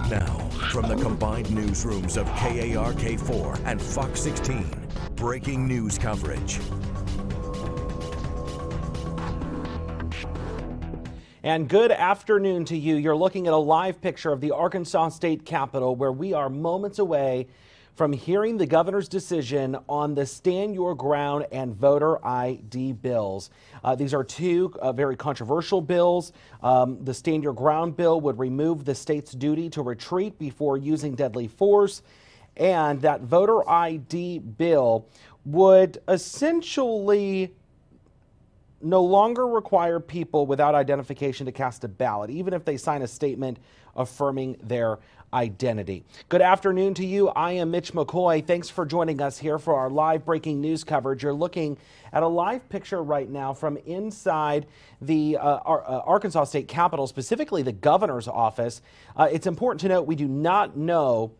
Now, from the combined newsrooms of KARK4 and Fox 16, breaking news coverage. And good afternoon to you. You're looking at a live picture of the Arkansas State Capitol, where we are moments away from hearing the governor's decision on the Stand Your Ground and voter ID bills. These are two very controversial bills. The Stand Your Ground bill would remove the state's duty to retreat before using deadly force. And that voter ID bill would essentially no longer require people without identification to cast a ballot, even if they sign a statement affirming their identity. Good afternoon to you. I am Mitch McCoy. Thanks for joining us here for our live breaking news coverage. You're looking at a live picture right now from inside the Arkansas State Capitol, specifically the governor's office. It's important to note we do not know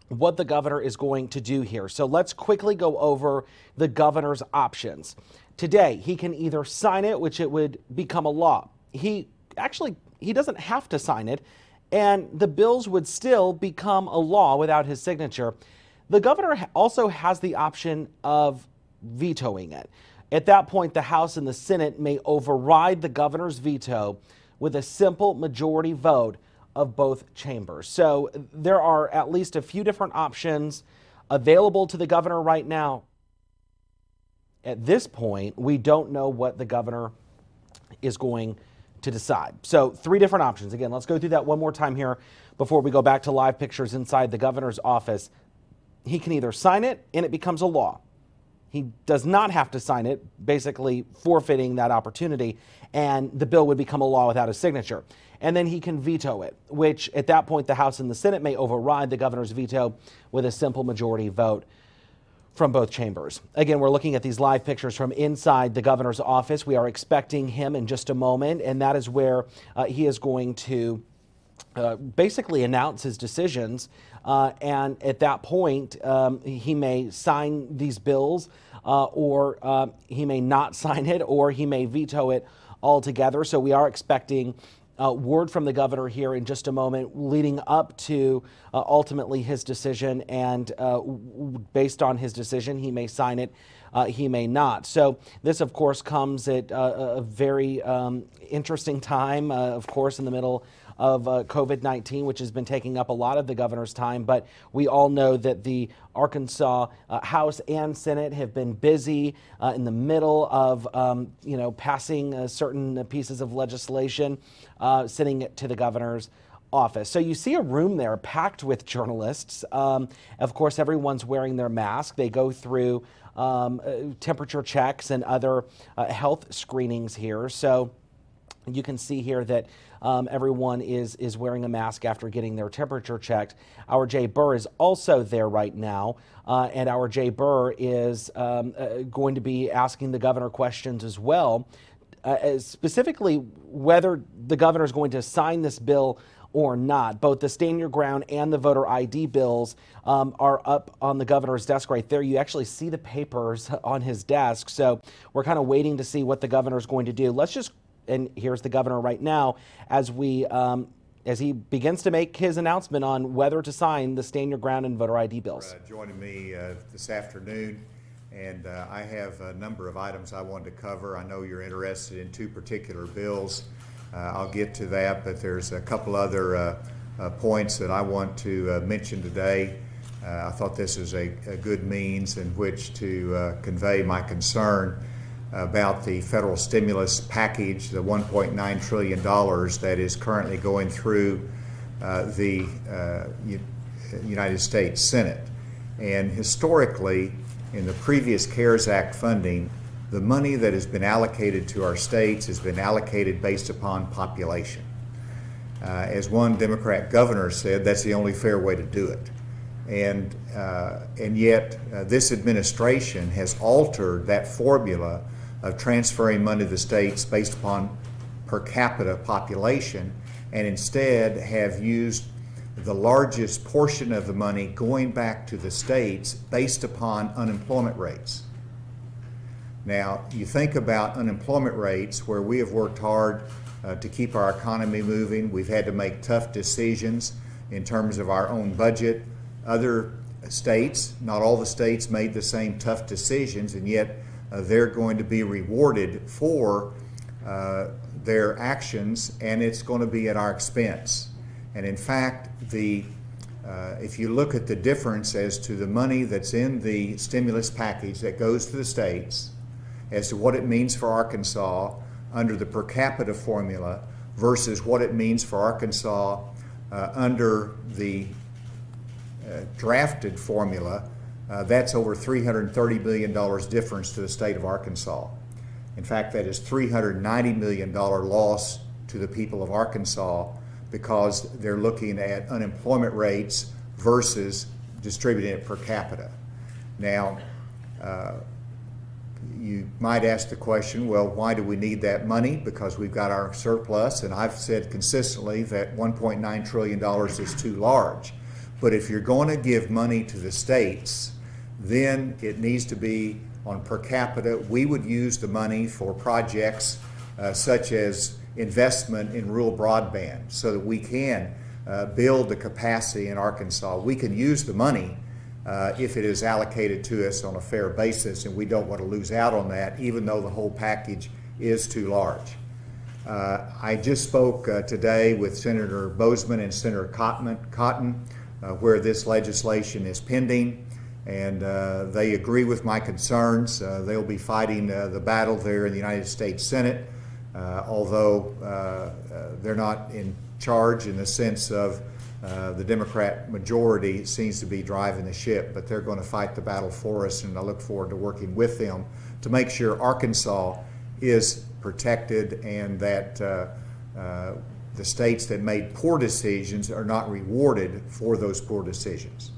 what the governor is going to do here. So let's quickly go over the governor's options. Today, he can either sign it, which it would become a law. He doesn't have to sign it, and the bills would still become a law without his signature. The governor also has the option of vetoing it. At that point, the House and the Senate may override the governor's veto with a simple majority vote of both chambers. So there are at least a few different options available to the governor right now. At this point, we don't know what the governor is going to decide. So 3 different options. Again, let's go through that one more time here before we go back to live pictures inside the governor's office. He can either sign it and it becomes a law. He does not have to sign it, basically forfeiting that opportunity, and the bill would become a law without a signature. And then he can veto it, which at that point the House and the Senate may override the governor's veto with a simple majority vote from both chambers. Again, we're looking at these live pictures from inside the governor's office. We are expecting him in just a moment, and that is where he is going to basically announce his decisions. And at that point, he may sign these bills or he may not sign it, or he may veto it altogether. So we are expecting word from the governor here in just a moment, leading up to ultimately his decision. And based on his decision, he may sign it, he may not. So this, of course, comes at a very interesting time, of course, in the middle of COVID-19, which has been taking up a lot of the governor's time. But we all know that the Arkansas House and Senate have been busy in the middle of, passing certain pieces of legislation, sending it to the governor's office. So you see a room there packed with journalists. Of course, everyone's wearing their mask. They go through temperature checks and other health screenings here. So you can see here that everyone is wearing a mask after getting their temperature checked. Our Jay Burr is also there right now, and our Jay Burr is going to be asking the governor questions as well, specifically whether the governor is going to sign this bill or not. Both the Stand Your Ground and the voter ID bills are up on the governor's desk right there. You actually see the papers on his desk, so we're kind of waiting to see what the governor is going to do. And here's the governor right now as he begins to make his announcement on whether to sign the Stand Your Ground and voter ID bills. Joining me this afternoon, and I have a number of items I wanted to cover. I know you're interested in 2 particular bills. I'll get to that, but there's a couple other points that I want to mention today. I thought this is a good means in which to convey my concern about the federal stimulus package, the $1.9 trillion that is currently going through the United States Senate. And historically, in the previous CARES Act funding, the money that has been allocated to our states has been allocated based upon population. As one Democrat governor said, that's the only fair way to do it. And yet this administration has altered that formula of transferring money to the states based upon per capita population, and instead have used the largest portion of the money going back to the states based upon unemployment rates. Now, you think about unemployment rates where we have worked hard to keep our economy moving. We've had to make tough decisions in terms of our own budget. Other states, not all the states made the same tough decisions, and yet they're going to be rewarded for their actions, and it's going to be at our expense. And in fact, if you look at the difference as to the money that's in the stimulus package that goes to the states, as to what it means for Arkansas under the per capita formula versus what it means for Arkansas under the drafted formula, that's over $330 billion difference to the state of Arkansas. In fact, that is $390 million loss to the people of Arkansas because they're looking at unemployment rates versus distributing it per capita. Now, you might ask the question, well, why do we need that money? Because we've got our surplus, and I've said consistently that $1.9 trillion is too large. But if you're going to give money to the states, then it needs to be on per capita. We would use the money for projects such as investment in rural broadband so that we can build the capacity in Arkansas. We can use the money if it is allocated to us on a fair basis, and we don't want to lose out on that, even though the whole package is too large. I just spoke today with Senator Bozeman and Senator Cotton, where this legislation is pending, and they agree with my concerns. They'll be fighting the battle there in the United States Senate, although they're not in charge in the sense of the Democrat majority seems to be driving the ship, but they're going to fight the battle for us, and I look forward to working with them to make sure Arkansas is protected and that the states that made poor decisions are not rewarded for those poor decisions.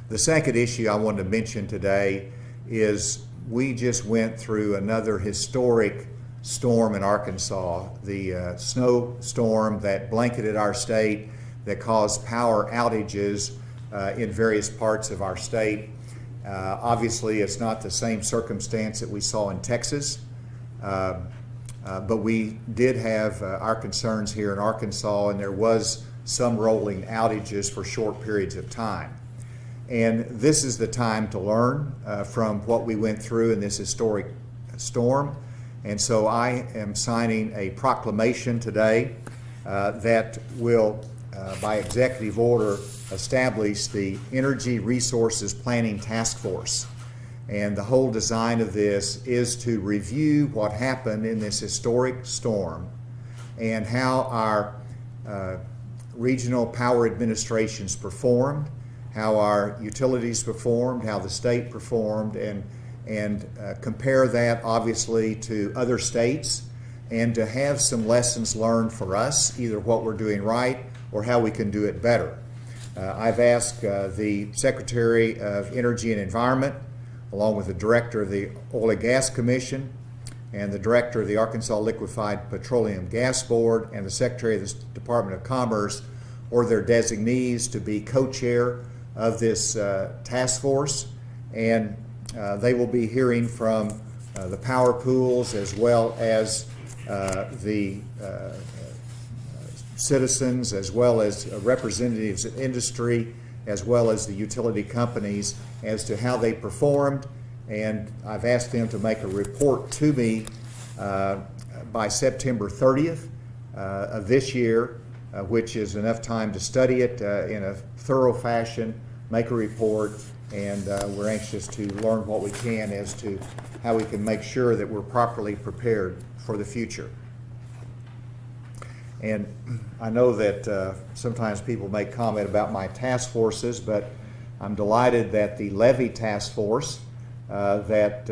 The second issue I wanted to mention today is we just went through another historic storm in Arkansas, the snowstorm that blanketed our state, that caused power outages in various parts of our state. Obviously, it's not the same circumstance that we saw in Texas, but we did have our concerns here in Arkansas, and there was some rolling outages for short periods of time. And this is the time to learn from what we went through in this historic storm. And so I am signing a proclamation today that will, by executive order, establish the Energy Resources Planning Task Force. And the whole design of this is to review what happened in this historic storm and how our regional power administrations performed, how our utilities performed, how the state performed, and compare that obviously to other states, and to have some lessons learned for us, either what we're doing right or how we can do it better. I've asked the Secretary of Energy and Environment, along with the Director of the Oil and Gas Commission and the Director of the Arkansas Liquefied Petroleum Gas Board and the Secretary of the Department of Commerce or their designees to be co-chair of this task force, and they will be hearing from the power pools as well as the citizens, as well as representatives of industry, as well as the utility companies as to how they performed. And I've asked them to make a report to me by September 30th of this year, which is enough time to study it in a thorough fashion, make a report, and we're anxious to learn what we can as to how we can make sure that we're properly prepared for the future. And I know that sometimes people make comment about my task forces, but I'm delighted that the levee task force that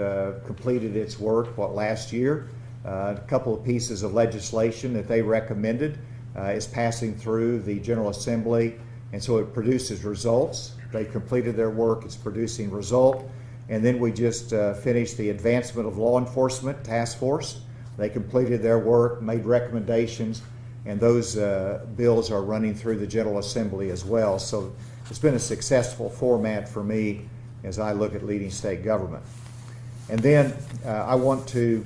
completed its work last year, a couple of pieces of legislation that they recommended is passing through the General Assembly, and so it produces results. They completed their work, it's producing result. And then we just finished the Advancement of Law Enforcement Task Force. They completed their work, made recommendations, and those bills are running through the General Assembly as well. So it's been a successful format for me as I look at leading state government. And then I want to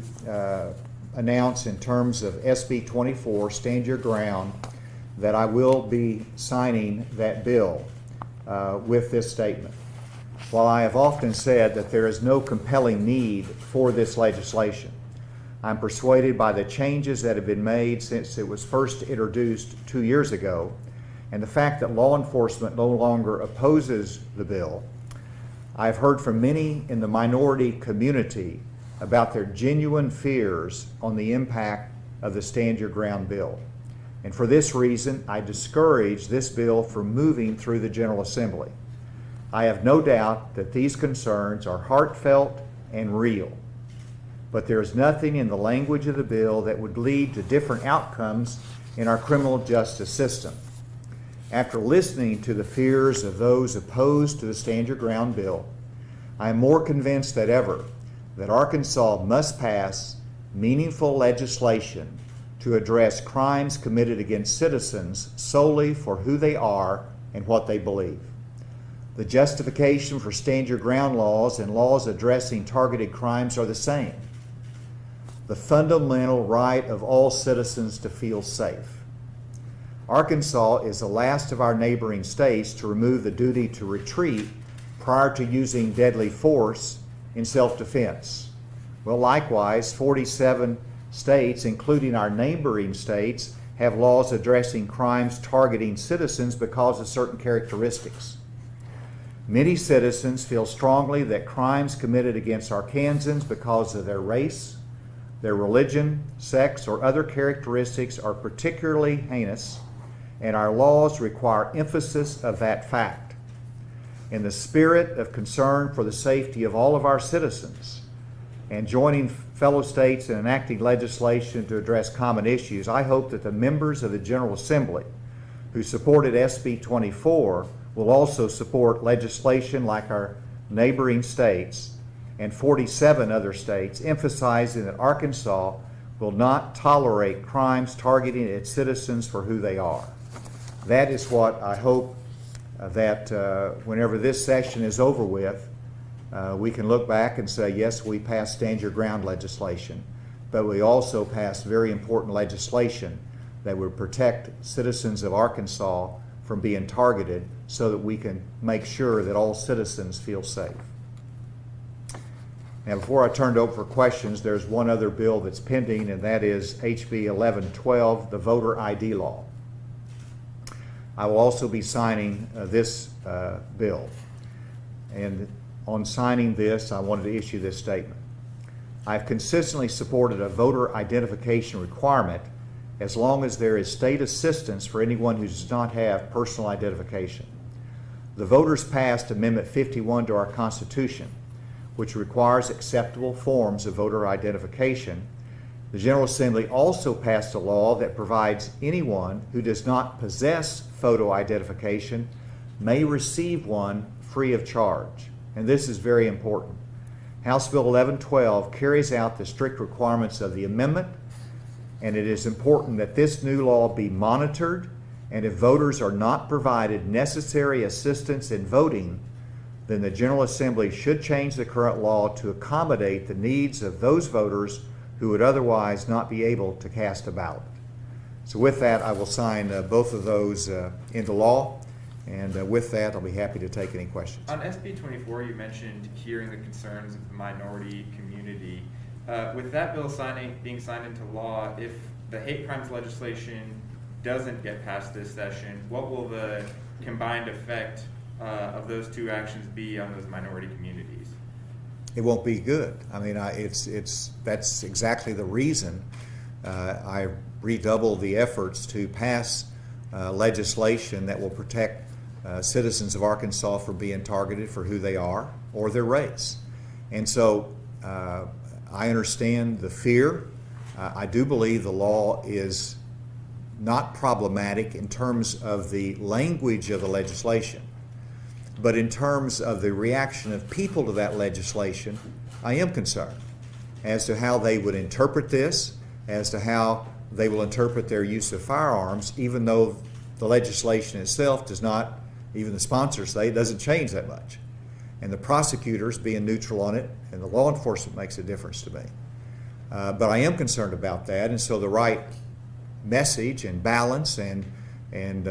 announce, in terms of SB 24, Stand Your Ground, that I will be signing that bill with this statement. While I have often said that there is no compelling need for this legislation, I'm persuaded by the changes that have been made since it was first introduced 2 years ago, and the fact that law enforcement no longer opposes the bill. I've heard from many in the minority community about their genuine fears on the impact of the Stand Your Ground bill. And for this reason, I discourage this bill from moving through the General Assembly. I have no doubt that these concerns are heartfelt and real, but there is nothing in the language of the bill that would lead to different outcomes in our criminal justice system. After listening to the fears of those opposed to the Stand Your Ground bill, I am more convinced than ever that Arkansas must pass meaningful legislation to address crimes committed against citizens solely for who they are and what they believe. The justification for Stand Your Ground laws and laws addressing targeted crimes are the same. The fundamental right of all citizens to feel safe. Arkansas is the last of our neighboring states to remove the duty to retreat prior to using deadly force in self-defense. Well, likewise, 47 states, including our neighboring states, have laws addressing crimes targeting citizens because of certain characteristics. Many citizens feel strongly that crimes committed against Arkansans because of their race, their religion, sex, or other characteristics are particularly heinous, and our laws require emphasis of that fact. In the spirit of concern for the safety of all of our citizens and joining fellow states in enacting legislation to address common issues, I hope that the members of the General Assembly who supported SB 24 will also support legislation like our neighboring states and 47 other states, emphasizing that Arkansas will not tolerate crimes targeting its citizens for who they are. That is what I hope that whenever this session is over with, we can look back and say, yes, we passed Stand Your Ground legislation, but we also passed very important legislation that would protect citizens of Arkansas from being targeted so that we can make sure that all citizens feel safe. Now, before I turn it over for questions, there's one other bill that's pending, and that is HB 1112, the voter ID law. I will also be signing this bill. And on signing this, I wanted to issue this statement. I've consistently supported a voter identification requirement as long as there is state assistance for anyone who does not have personal identification. The voters passed Amendment 51 to our Constitution, which requires acceptable forms of voter identification. The General Assembly also passed a law that provides anyone who does not possess photo identification may receive one free of charge. And this is very important. House Bill 1112 carries out the strict requirements of the amendment, and it is important that this new law be monitored, and if voters are not provided necessary assistance in voting, then the General Assembly should change the current law to accommodate the needs of those voters who would otherwise not be able to cast a ballot. So with that, I will sign both of those into law, and with that, I'll be happy to take any questions. On SB 24, you mentioned hearing the concerns of the minority community. With that bill being signed into law, if the hate crimes legislation doesn't get passed this session, what will the combined effect of those two actions be on those minority communities? It won't be good. I mean, that's exactly the reason I redoubled the efforts to pass legislation that will protect citizens of Arkansas from being targeted for who they are or their race. And so I understand the fear. I do believe the law is not problematic in terms of the language of the legislation. But in terms of the reaction of people to that legislation, I am concerned as to how they would interpret this, as to how they will interpret their use of firearms, even though the legislation itself does not, even the sponsors say, it doesn't change that much. And the prosecutors being neutral on it, and the law enforcement makes a difference to me. But I am concerned about that, and so the right message and balance and and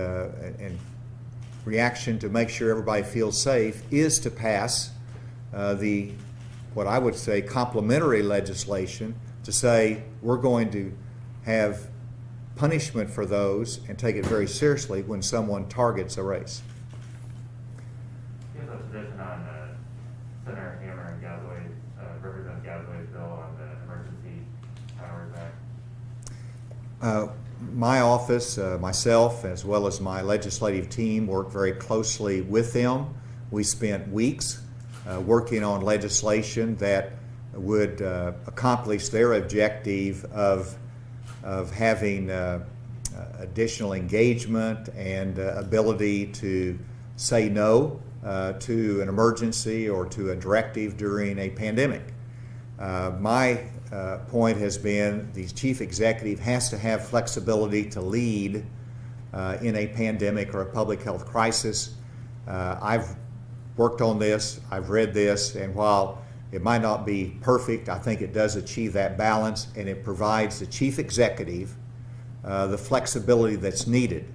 reaction to make sure everybody feels safe is to pass what I would say complementary legislation to say we're going to have punishment for those and take it very seriously when someone targets a race. You have a position on Senator Hammer and Representative Galloway's bill on the Emergency Powers Act? My office, myself, as well as my legislative team, worked very closely with them. We spent weeks working on legislation that would accomplish their objective of having additional engagement and ability to say no to an emergency or to a directive during a pandemic. My point has been the chief executive has to have flexibility to lead in a pandemic or a public health crisis. I've worked on this, I've read this, and while it might not be perfect, I think it does achieve that balance, and it provides the chief executive the flexibility that's needed.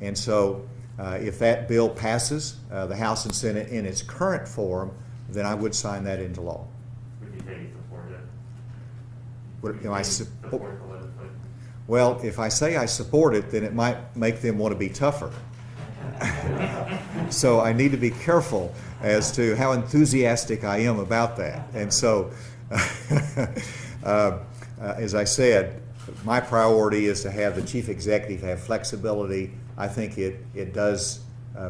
And so if that bill passes the House and Senate in its current form, then I would sign that into law. Would you say you support it? Support the legislation? Well, if I say I support it, then it might make them want to be tougher. So I need to be careful as to how enthusiastic I am about that. And so, as I said, my priority is to have the chief executive have flexibility. I think it does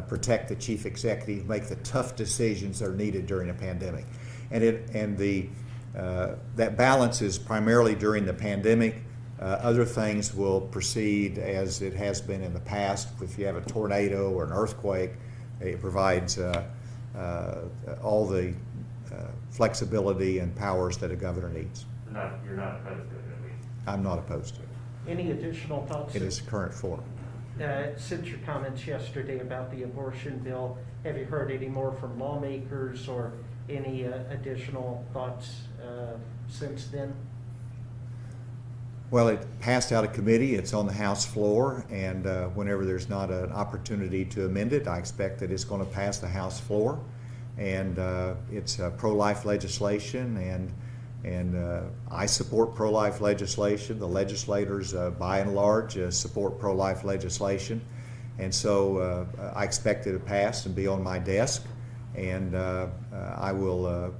protect the chief executive, make the tough decisions that are needed during a pandemic. That balance is primarily during the pandemic. Other things will proceed as it has been in the past. If you have a tornado or an earthquake, it provides all the flexibility and powers that a governor needs. You're not opposed to it, at least? I'm not opposed to it. Any additional thoughts? In its current form. Since your comments yesterday about the abortion bill, have you heard any more from lawmakers or any additional thoughts since then? Well, it passed out of committee. It's on the House floor, and whenever there's not an opportunity to amend it, I expect that it's going to pass the House floor. And it's pro-life legislation, and I support pro-life legislation. The legislators, by and large, support pro-life legislation. And so I expect it to pass and be on my desk, and I will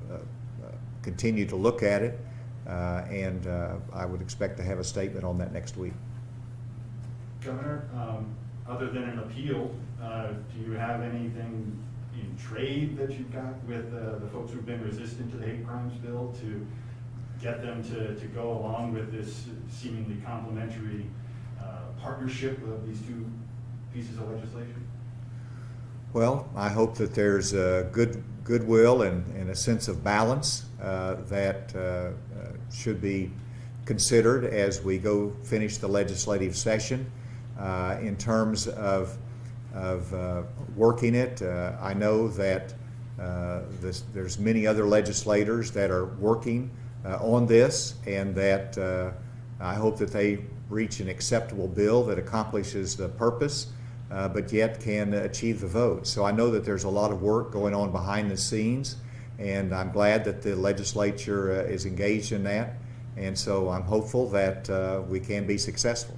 continue to look at it. And I would expect to have a statement on that next week. Governor, other than an appeal, do you have anything in trade that you've got with the folks who've been resistant to the hate crimes bill to get them to go along with this seemingly complementary partnership of these two pieces of legislation? Well, I hope that there's goodwill and a sense of balance that should be considered as we go finish the legislative session. In terms of working it, I know that there's many other legislators that are working on this, and that I hope that they reach an acceptable bill that accomplishes the purpose, but yet can achieve the vote. So I know that there's a lot of work going on behind the scenes, and I'm glad that the legislature is engaged in that, and so I'm hopeful that we can be successful.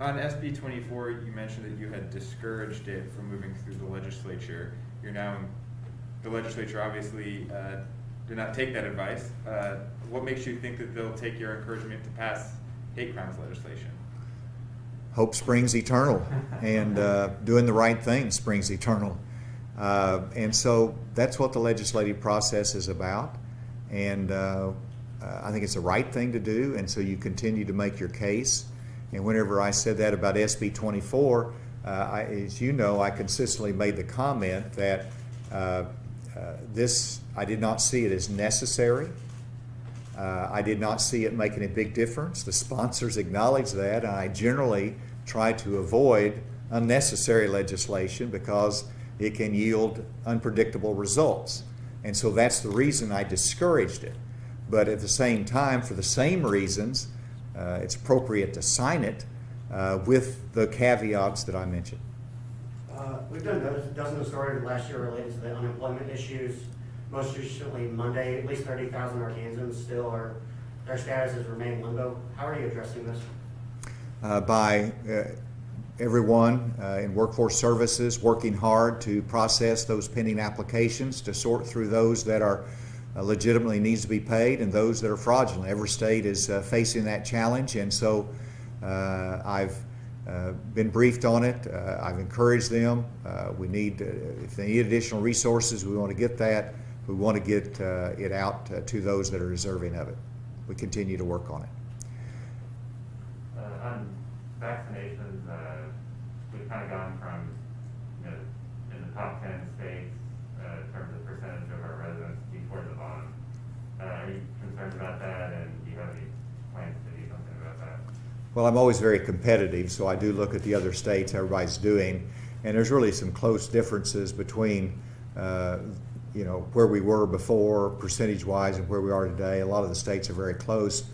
On SB 24, you mentioned that you had discouraged it from moving through the legislature. The legislature obviously did not take that advice. What makes you think that they'll take your encouragement to pass hate crimes legislation? Hope springs eternal, and doing the right thing springs eternal. And so that's what the legislative process is about, and I think it's the right thing to do, and so you continue to make your case. And whenever I said that about SB 24, as you know, I consistently made the comment that I did not see it as necessary. I did not see it making a big difference. The sponsors acknowledged that, and I generally try to avoid unnecessary legislation because it can yield unpredictable results. And so that's the reason I discouraged it. But at the same time, for the same reasons, it's appropriate to sign it with the caveats that I mentioned. We've done dozens of stories last year related to the unemployment issues. Most recently, Monday, at least 30,000 Arkansans still are, their status has remained limbo. How are you addressing this? By everyone in workforce services working hard to process those pending applications, to sort through those that are legitimately needs to be paid and those that are fraudulent. Every state is facing that challenge, and so I've been briefed on it. I've encouraged them. We need, if they need additional resources, we want to get that. We want to get it out to those that are deserving of it. We continue to work on it. On vaccinations, we've kind of gone from, in the top 10 states in terms of percentage of our residents being toward the bottom. Are you concerned about that, and do you have any plans to do something about that? Well, I'm always very competitive, so I do look at the other states everybody's doing, and there's really some close differences between where we were before percentage-wise and where we are today. A lot of the states are very close.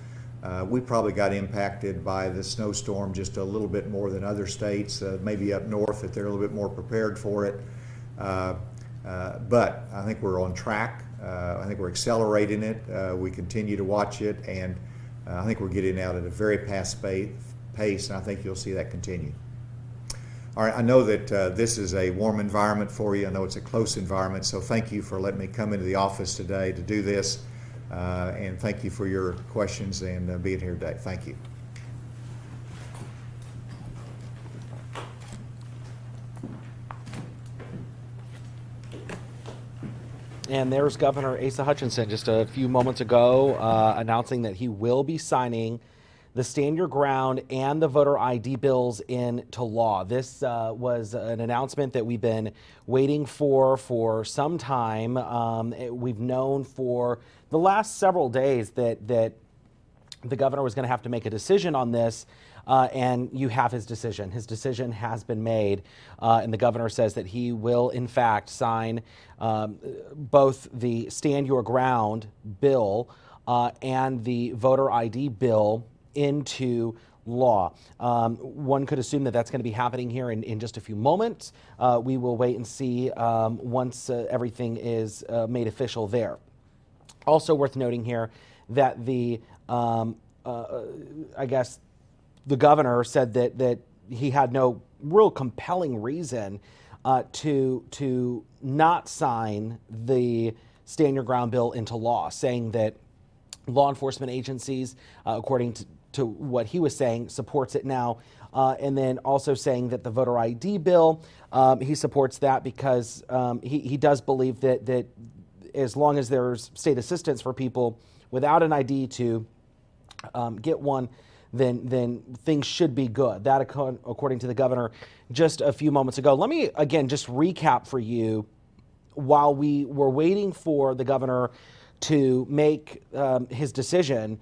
We probably got impacted by the snowstorm just a little bit more than other states, maybe up north that they're a little bit more prepared for it. But I think we're on track. I think we're accelerating it. We continue to watch it, and I think we're getting out at a very fast pace, and I think you'll see that continue. All right, I know that this is a warm environment for you. I know it's a close environment, so thank you for letting me come into the office today to do this. And thank you for your questions and being here today. Thank you. And there's Governor Asa Hutchinson just a few moments ago announcing that he will be signing the Stand Your Ground and the voter ID bills into law. This was an announcement that we've been waiting for some time. We've known for the last several days that the governor was going to have to make a decision on this, and you have his decision. His decision has been made, and the governor says that he will, in fact, sign both the Stand Your Ground bill and the voter ID bill into law. One could assume that that's going to be happening here in just a few moments. We will wait and see once everything is made official there. Also worth noting here that the I guess the governor said that he had no real compelling reason to not sign the Stand Your Ground bill into law, saying that law enforcement agencies, according to what he was saying, supports it now. And then also saying that the voter ID bill, he supports that because he does believe that as long as there's state assistance for people without an ID to get one, then things should be good. That according to the governor just a few moments ago. Let me again just recap for you while we were waiting for the governor to make his decision.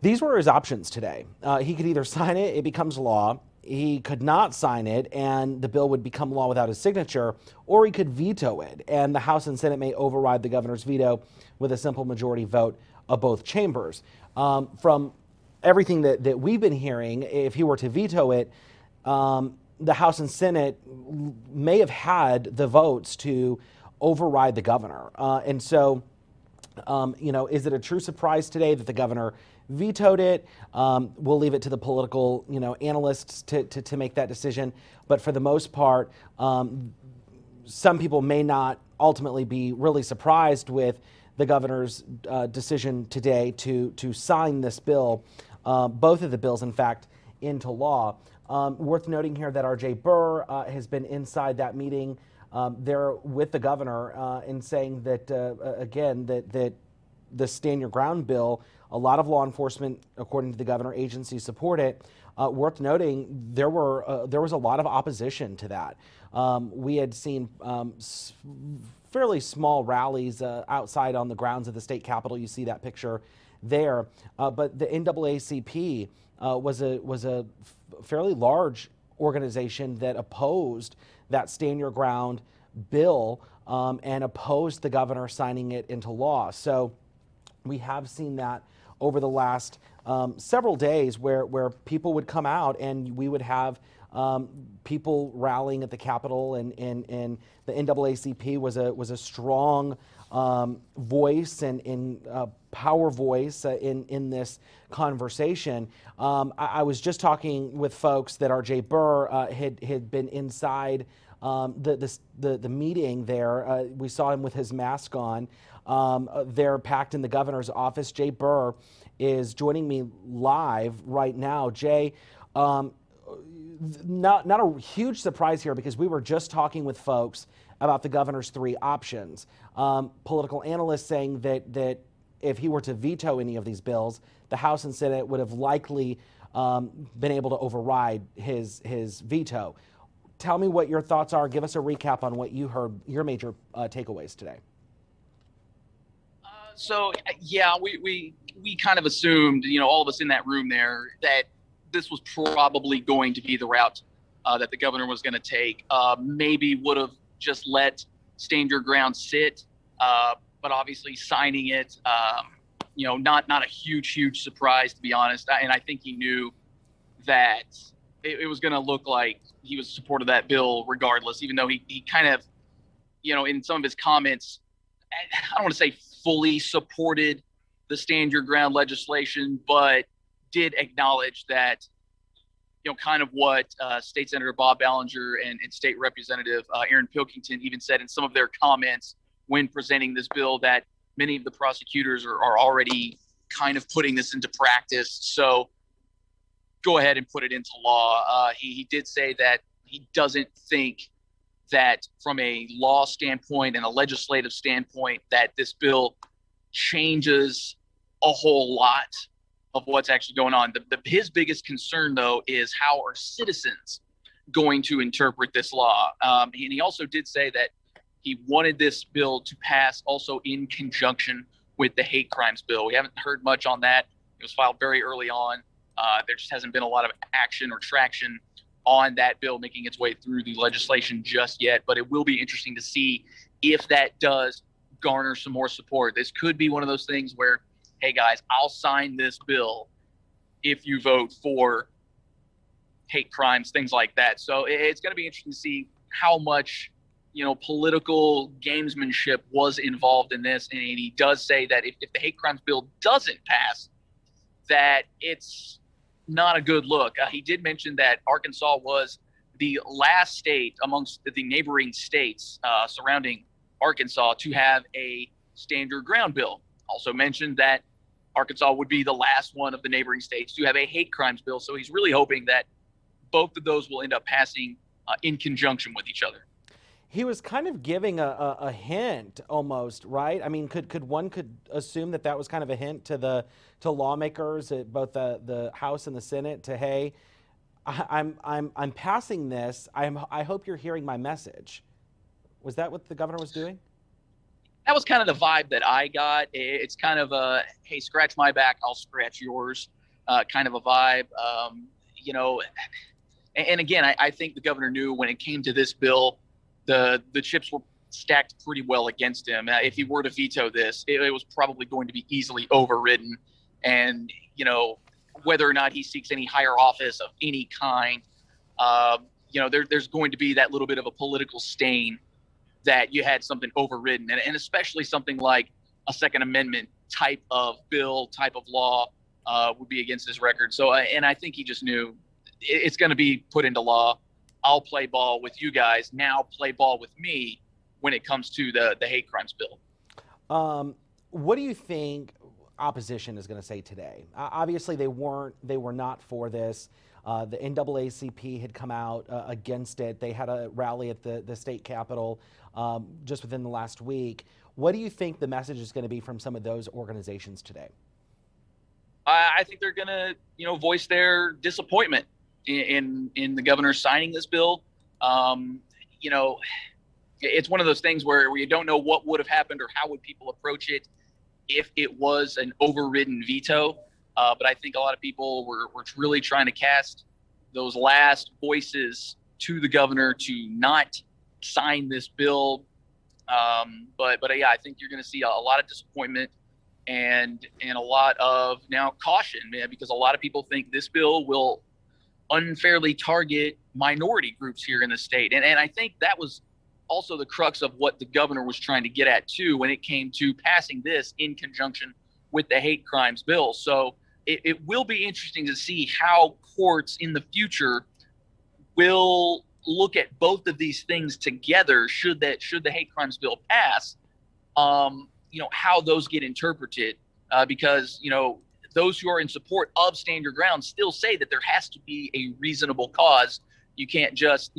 These were his options today. He could either sign it, it becomes law. He could not sign it, and the bill would become law without his signature, or he could veto it, and the House and Senate may override the governor's veto with a simple majority vote of both chambers. From everything that we've been hearing, if he were to veto it, the House and Senate may have had the votes to override the governor. And so, is it a true surprise today that the governor vetoed it? We'll leave it to the political, analysts to make that decision. But for the most part, some people may not ultimately be really surprised with the governor's decision today to sign this bill, both of the bills, in fact, into law. Worth noting here that R.J. Burr has been inside that meeting there with the governor and saying that, again, that the Stand Your Ground bill, a lot of law enforcement, according to the governor, agencies support it. Worth noting, there was a lot of opposition to that. We had seen fairly small rallies outside on the grounds of the state capitol. You see that picture there. But the NAACP was a fairly large organization that opposed that Stand Your Ground bill and opposed the governor signing it into law. So we have seen that over the last several days where people would come out and we would have people rallying at the Capitol, and the NAACP was a strong voice and power voice in this conversation. I was just talking with folks that R.J. Burr had been inside the meeting there. We saw him with his mask on. They're packed in the governor's office. Jay Burr is joining me live right now. Jay, not a huge surprise here, because we were just talking with folks about the governor's 3 options. Political analysts saying that if he were to veto any of these bills, the House and Senate would have likely been able to override his veto. Tell me what your thoughts are. Give us a recap on what you heard, your major takeaways today. So yeah, we kind of assumed, all of us in that room there, that this was probably going to be the route that the governor was going to take. Maybe would have just let stand your ground sit, but obviously signing it, not a huge surprise, to be honest. And I think he knew that it was going to look like he was supportive of that bill regardless, even though he kind of, in some of his comments, I don't want to say fully supported the stand your ground legislation, but did acknowledge that, kind of what State Senator Bob Ballinger and State Representative Aaron Pilkington even said in some of their comments when presenting this bill, that many of the prosecutors are already kind of putting this into practice. So go ahead and put it into law. He did say that he doesn't think that from a law standpoint and a legislative standpoint that this bill changes a whole lot of what's actually going on. His biggest concern, though, is how are citizens going to interpret this law? And he also did say that he wanted this bill to pass also in conjunction with the hate crimes bill. We haven't heard much on that. It was filed very early on. There just hasn't been a lot of action or traction on that bill making its way through the legislation just yet. But it will be interesting to see if that does garner some more support. This could be one of those things where, hey guys, I'll sign this bill if you vote for hate crimes, things like that. So it's going to be interesting to see how much, political gamesmanship was involved in this. And he does say that if the hate crimes bill doesn't pass, that it's not a good look. He did mention that Arkansas was the last state amongst the neighboring states surrounding Arkansas to have a stand your ground bill. Also mentioned that Arkansas would be the last one of the neighboring states to have a hate crimes bill. So he's really hoping that both of those will end up passing in conjunction with each other. He was kind of giving a hint almost, right? I mean, could one assume that was kind of a hint to lawmakers at both the House and the Senate to, hey, I'm passing this. I hope you're hearing my message. Was that what the governor was doing? That was kind of the vibe that I got. It's kind of a, hey, scratch my back, I'll scratch yours kind of a vibe. And again, I think the governor knew when it came to this bill, the chips were stacked pretty well against him. If he were to veto this, it was probably going to be easily overridden. And, whether or not he seeks any higher office of any kind, there's going to be that little bit of a political stain that you had something overridden, and especially something like a Second Amendment type of bill, type of law would be against his record. So, and I think he just knew it's going to be put into law. I'll play ball with you guys. Now play ball with me when it comes to the hate crimes bill. What do you think opposition is going to say today? Obviously, they were not for this. The NAACP had come out against it. They had a rally at the state capitol just within the last week. What do you think the message is going to be from some of those organizations today? I think they're going to, voice their disappointment in the governor signing this bill. It's one of those things where you don't know what would have happened or how would people approach it if it was an overridden veto. But I think a lot of people were really trying to cast those last voices to the governor to not sign this bill. But yeah, I think you're going to see a lot of disappointment. and a lot of now caution, because a lot of people think this bill will unfairly target minority groups here in the state. And I think that was also the crux of what the governor was trying to get at too when it came to passing this in conjunction with the hate crimes bill. So it will be interesting to see how courts in the future will look at both of these things together should the hate crimes bill pass. How those get interpreted, because those who are in support of Stand Your Ground still say that there has to be a reasonable cause. You can't just,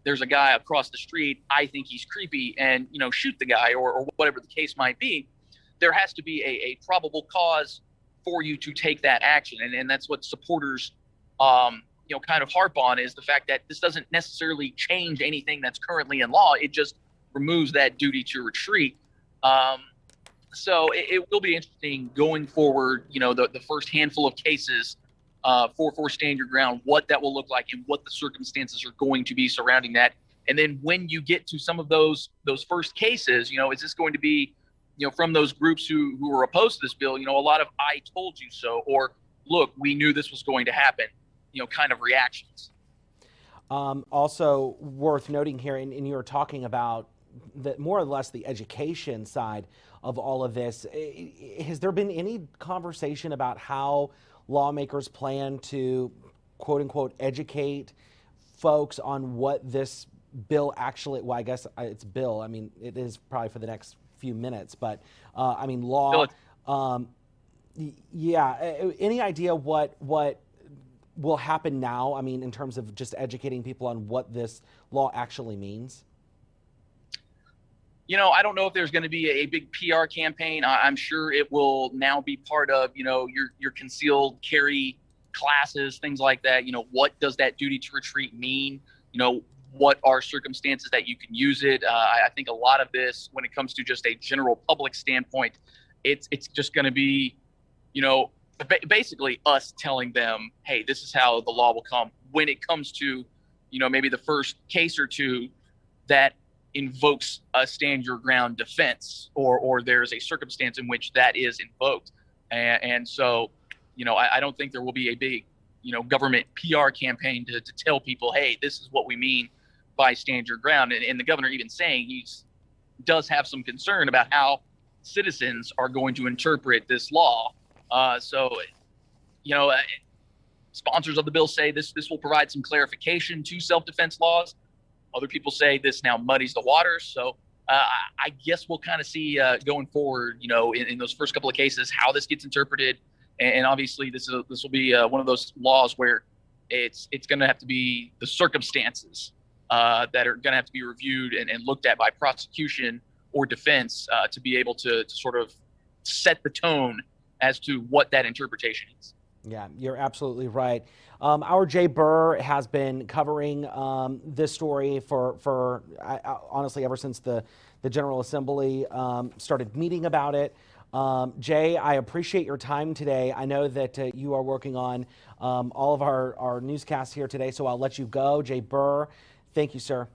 there's a guy across the street, I think he's creepy, and, shoot the guy or whatever the case might be. There has to be a probable cause for you to take that action. And that's what supporters, kind of harp on, is the fact that this doesn't necessarily change anything that's currently in law. It just removes that duty to retreat. So it will be interesting going forward, the first handful of cases for Stand Your Ground, what that will look like and what the circumstances are going to be surrounding that. And then when you get to some of those first cases, is this going to be, from those groups who are opposed to this bill, a lot of "I told you so," or "look, we knew this was going to happen," kind of reactions. Also worth noting here, and you were talking about more or less the education side of all of this. Has there been any conversation about how lawmakers plan to, quote unquote, educate folks on what this bill actually, well, I guess it's bill. I mean, it is probably for the next few minutes, but law. Any idea what will happen now? I mean, in terms of just educating people on what this law actually means? I don't know if there's going to be a big PR campaign. I'm sure it will now be part of, your concealed carry classes, things like that. What does that duty to retreat mean? What are circumstances that you can use it? I think a lot of this, when it comes to just a general public standpoint, it's just going to be, basically us telling them, hey, this is how the law will come when it comes to, maybe the first case or two that invokes a Stand Your Ground defense, or there's a circumstance in which that is invoked. And so, I don't think there will be a big, government PR campaign to tell people, hey, this is what we mean by Stand Your Ground. And the governor even saying he does have some concern about how citizens are going to interpret this law. Sponsors of the bill say this will provide some clarification to self-defense laws. Other people say this now muddies the waters. So I guess we'll kind of see going forward, in those first couple of cases, how this gets interpreted. And obviously this will be one of those laws where it's going to have to be the circumstances that are going to have to be reviewed and looked at by prosecution or defense to be able to sort of set the tone as to what that interpretation is. Yeah, you're absolutely right. Our Jay Burr has been covering this story for honestly, ever since the General Assembly started meeting about it. Jay, I appreciate your time today. I know that you are working on all of our newscasts here today, so I'll let you go. Jay Burr, thank you, sir.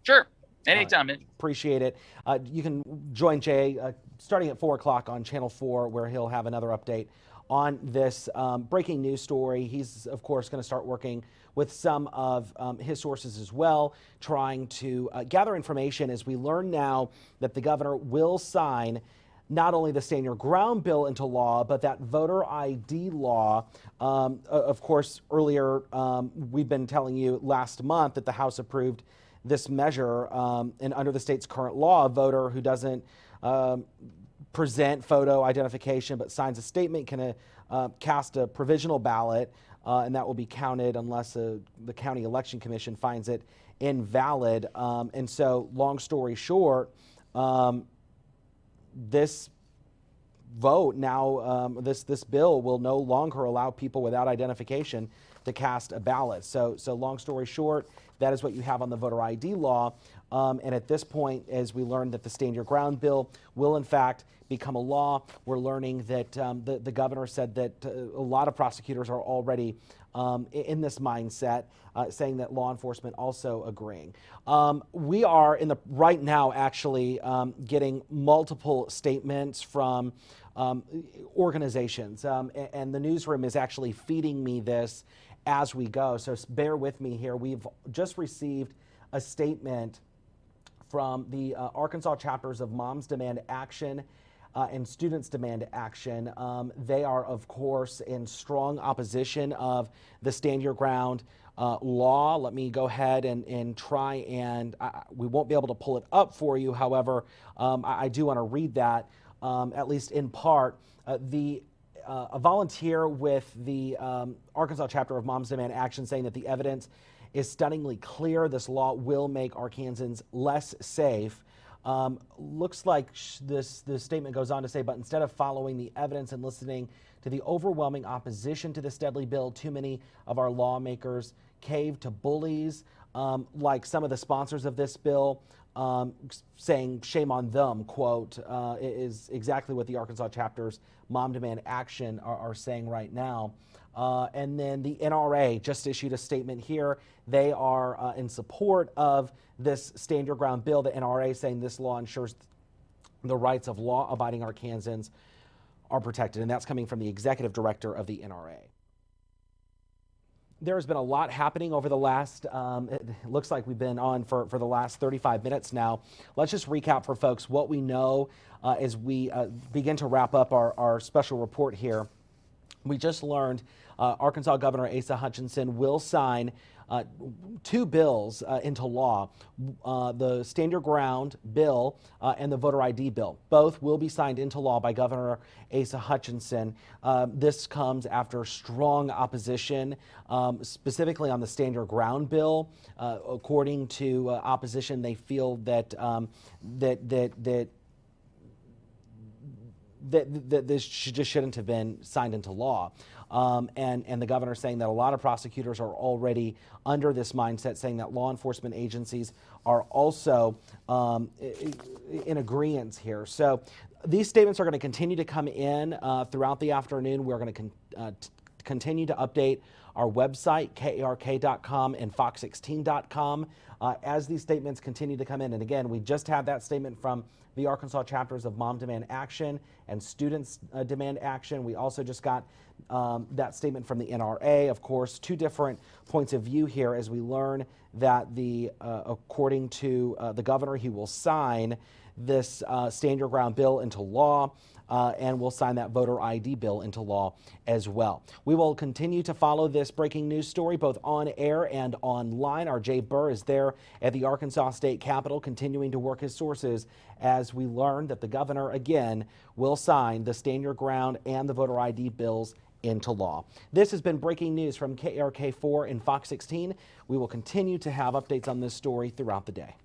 Sure. Anytime, man. Appreciate it. You can join Jay starting at 4 o'clock on Channel 4, where he'll have another update on this breaking news story. He's, of course, going to start working with some of his sources as well, trying to gather information as we learn now that the governor will sign not only the Stand Your Ground bill into law, but that voter ID law. Of course, earlier we've been telling you last month that the House approved this measure, and under the state's current law, a voter who doesn't present photo identification but signs a statement can cast a provisional ballot, and that will be counted unless the county election commission finds it invalid. And so, long story short, this vote now, this bill will no longer allow people without identification to cast a ballot. So long story short, that is what you have on the voter ID law. And at this point, as we learned that the Stand Your Ground bill will in fact become a law, we're learning that the governor said that a lot of prosecutors are already in this mindset, saying that law enforcement also agreeing. We are right now actually getting multiple statements from organizations, and the newsroom is actually feeding me this as we go, so bear with me here. We've just received a statement from the Arkansas chapters of Moms Demand Action and Students Demand Action. They are, of course, in strong opposition of the Stand Your Ground law. Let me go ahead and try and, we won't be able to pull it up for you. However, I do want to read that, at least in part. A volunteer with the Arkansas chapter of Moms Demand Action saying that the evidence is stunningly clear. This law will make Arkansans less safe. Looks like this statement goes on to say, but instead of following the evidence and listening to the overwhelming opposition to this deadly bill, too many of our lawmakers cave to bullies, like some of the sponsors of this bill, saying shame on them, quote, is exactly what the Arkansas chapter's Mom Demand Action are saying right now. And then the NRA just issued a statement here. They are in support of this Stand Your Ground bill. The NRA saying this law ensures the rights of law-abiding Arkansans are protected, and that's coming from the executive director of the NRA. There's been a lot happening over the last, it looks like we've been on for the last 35 minutes now. Let's just recap for folks what we know as we begin to wrap up our special report here. We just learned Arkansas Governor Asa Hutchinson will sign two bills into law, the Stand Your Ground bill and the voter ID bill. Both will be signed into law by Governor Asa Hutchinson. This comes after strong opposition, specifically on the Stand Your Ground bill. According to opposition, they feel that that this just shouldn't have been signed into law. And the governor saying that a lot of prosecutors are already under this mindset, saying that law enforcement agencies are also in agreement here. So these statements are going to continue to come in throughout the afternoon. We're going to continue to update our website, KARK.com and Fox16.com, as these statements continue to come in. And again, we just had that statement from the Arkansas chapters of Mom Demand Action and Students Demand Action. We also just got that statement from the NRA. Of course, two different points of view here as we learn that according to the governor, he will sign this Stand Your Ground bill into law, and we'll sign that voter ID bill into law as well. We will continue to follow this breaking news story both on air and online. Our Jay Burr is there at the Arkansas State Capitol continuing to work his sources as we learn that the governor again will sign the Stand Your Ground and the voter ID bills into law. This has been breaking news from KARK4 and Fox 16. We will continue to have updates on this story throughout the day.